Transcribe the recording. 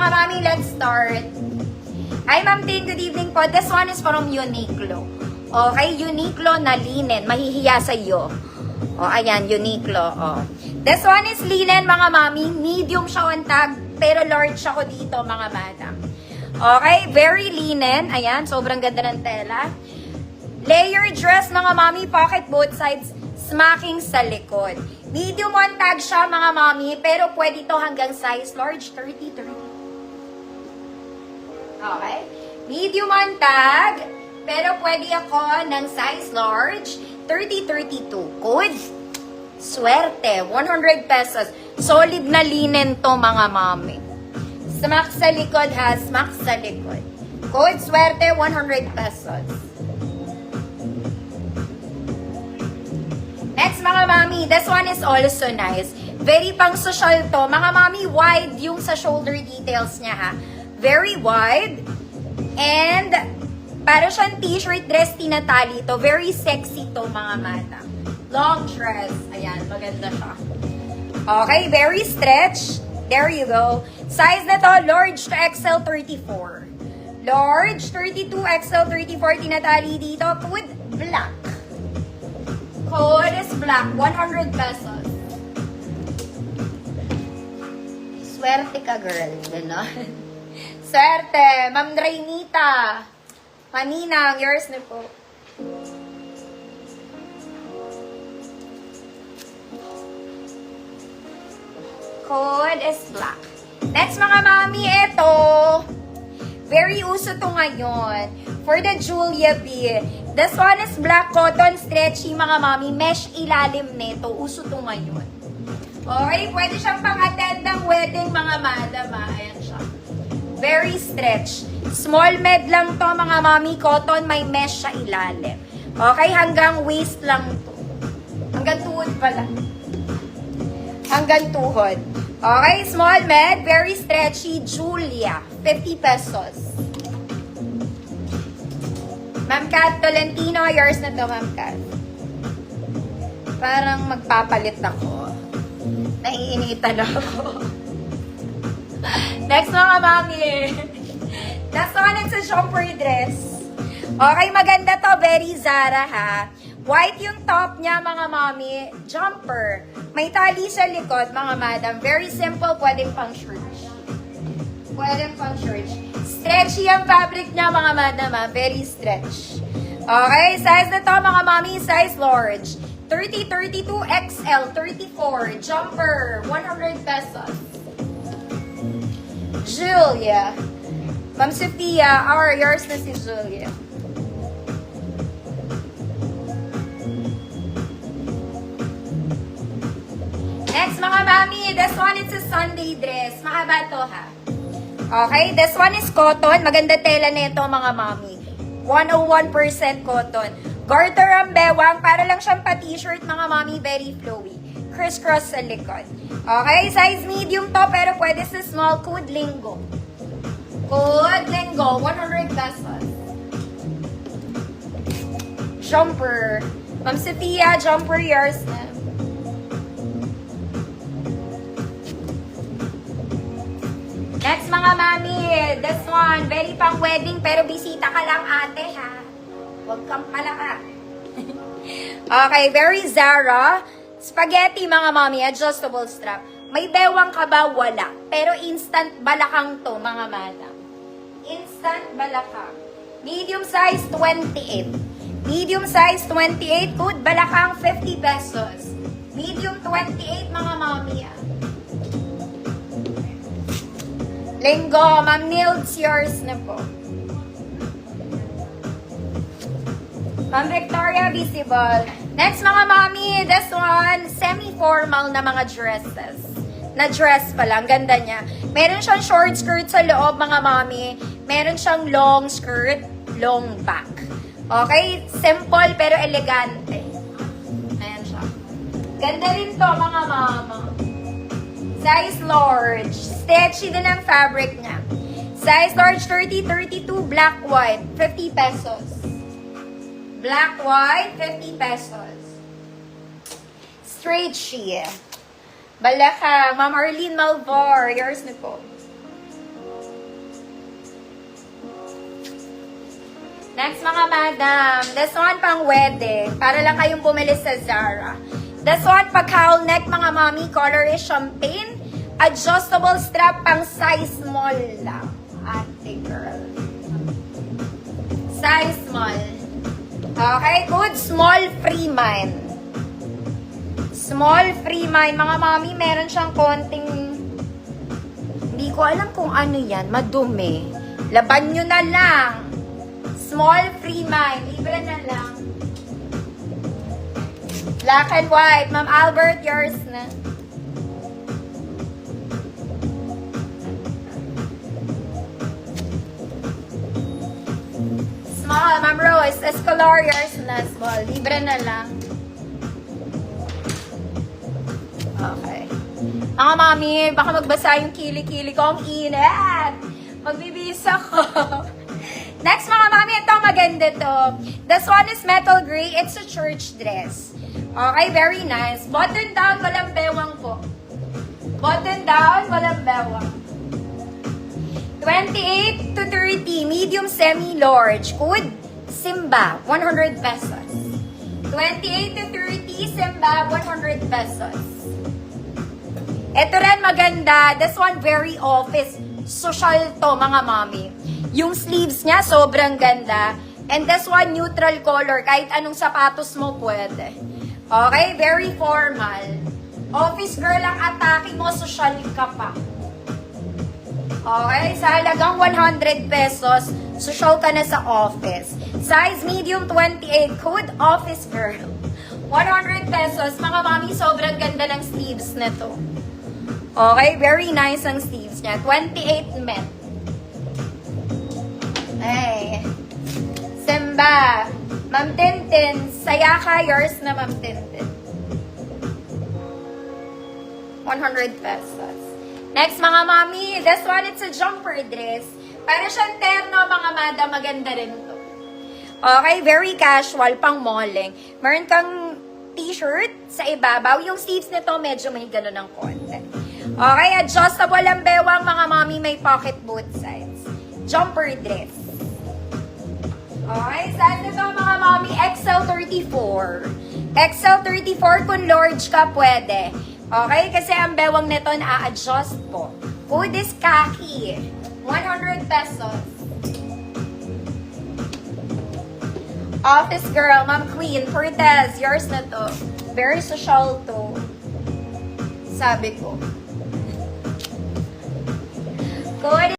mga mami, let's start. Hi, Ma'am Tin. Good evening po. This one is from Uniqlo. Okay, Uniqlo na linen. Mahihiya sa iyo. O, ayan, Uniqlo. O. This one is linen, mga mami. Medium siya on tag, pero large ako dito, mga madam. Okay, very linen. Ayan, sobrang ganda ng tela. Layer dress, mga mami. Pocket both sides. Smacking sa likod. Medium on tag siya, mga mami, pero pwede to hanggang size large, 30. Okay? Medium on tag, pero pwede ako ng size large, 30-32. Code? Swerte, 100 pesos. Solid na linen to, mga mami. Smack sa likod ha, smack sa likod. Code swerte, 100 pesos. Next, mga mami, this one is also nice. Very pang social to. Mga mami, wide yung sa shoulder details niya ha. Very wide. And, para siyang t-shirt dress tinatali to. Very sexy to, mga mata. Long dress. Ayan, maganda siya. Okay, very stretch. There you go. Size na to, large to XL 34. Large, 32, XL 34 tinatali dito with black. Code is black, 100 pesos. Swerte ka, girl. Ganon. Swerte. Ma'am Drainita. Maninang, yours na po. Code is black. Next, mga mami, ito. Very uso to ngayon. For the Julia B. This one is black cotton stretchy, mga mami. Mesh ilalim nito. Uso to ngayon. Okay, pwede siyang pang-attend ng wedding, mga madam. Ayan siya. Very stretch. Small med lang to, mga mami. Cotton, may mesh siya ilalim. Okay, hanggang waist lang to. Hanggang tuhod pala. Hanggang tuhod. Okay, small med, very stretchy, Julia. 50 pesos. Ma'am Kat Tolentino, yours na to, Ma'am Kat. Parang magpapalit ako. Naiinitan ako. Next, mga mami. Last one, it's a jumper dress. Okay, maganda to. Very Zara, ha. White yung top niya, mga mami. Jumper. May tali sa likod, mga madam. Very simple. Pwedeng pang church. Pwedeng pang church. Stretchy ang fabric niya, mga madam. Very stretch. Okay, size na to, mga mami. Size large. 30, 32, XL, 34. Jumper. 100 pesos. Julia. Ma'am Sophia. Yours na si Julia. Next, mga mami, this one is a Sunday dress. Mahaba to, ha? Okay, this one is cotton. Maganda tela nito, mga mami. 101% cotton. Garter ang bewang. Para lang siyang pa-t-shirt, mga mami. Very flowy. Criss-cross sa likod. Okay, size medium to, pero pwede sa small. Code Lingo. Code Lingo. 100 pesos. Jumper. Ma'am Sophia, jumper yours na. Next, mga mami, this one, very pang wedding, pero bisita ka lang, ate, ha? Huwag kang palaka. Okay, very Zara. Spaghetti, mga mami, adjustable strap. May bewang ka ba? Wala. Pero instant balakang to, mga madam. Instant balakang. Medium size, 28. Medium size, 28. Good, balakang, 50 pesos. Medium, 28, mga mami, Linggo, Ma'am Nilds, yours na po. Ma'am Victoria, visible. Next, mga mami, this one, semi-formal na mga dresses. Na dress pa lang, ganda niya. Meron siyang short skirt sa loob, mga mami. Meron siyang long skirt, long back. Okay? Simple pero elegante. Ayan siya. Ganda rin to, mga mama. Size large. Stretchy din ang fabric niya. Size large 30, 32, black, white. 50 pesos. Black, white, 50 pesos. Straight sheer. Balakang. Ma'am Arlene Malvar. Yours na po. Next mga madam, this one pang wedding. Para lang kayong bumili sa Zara. This one pag cowl neck mga mami, color is champagne. Adjustable strap pang size small lang. Ate girl. Size small. Okay, good. Small free mind. Small free mind. Mga mami, meron siyang konting... Hindi ko alam kung ano yan. Madumi. Laban nyo na lang. Small free mind. Libre na lang. Black and white. Ma'am Albert, yours na. Small. Ma'am Rose, Escolar, yours na. Small. Libre na lang. Okay. Mga mami, baka magbasa yung kili-kili ko. Ang init. Magbibisa ko. Next mga mami, ito maganda to. This one is metal gray. It's a church dress. Okay, very nice. Button down, walang bewang po. Button down, walang bewang. 28 to 30, medium semi-large. Code, Simba, 100 pesos. 28 to 30, Simba, 100 pesos. Ito rin maganda. This one very office. Social to, mga mami. Yung sleeves niya, sobrang ganda. And this one, neutral color. Kahit anong sapatos mo, pwede. Okay? Very formal. Office girl ang atake mo, social ka pa. Okay? Sa halagang 100 pesos, social ka na sa office. Size medium 28, code office girl. 100 pesos. Mga mami, sobrang ganda ng sleeves na to. Okay? Very nice ang sleeves niya. 28 met. Ay. Simba. Ma'am Tintin. Saya ka. Yours na, Ma'am Tintin. 100 pesos. Next, mga mami. This one, it's a jumper dress. Para siyang terno, mga madam. Maganda rin to. Okay? Very casual. Pang malling. Meron kang t-shirt sa ibabaw. Yung sleeves nito, medyo may gano'n ng konti. Okay? Adjustable ang bewang, mga mami. May pocket both sides. Jumper dress. Okay, size nito mga mami, XL34. XL34 kung large ka, pwede. Okay, kasi ang bewang nito na-adjust po. Code is khaki. 100 pesos. Office girl, Ma'am Queen, Cortez, yours na to. Very social to. Sabi ko. Code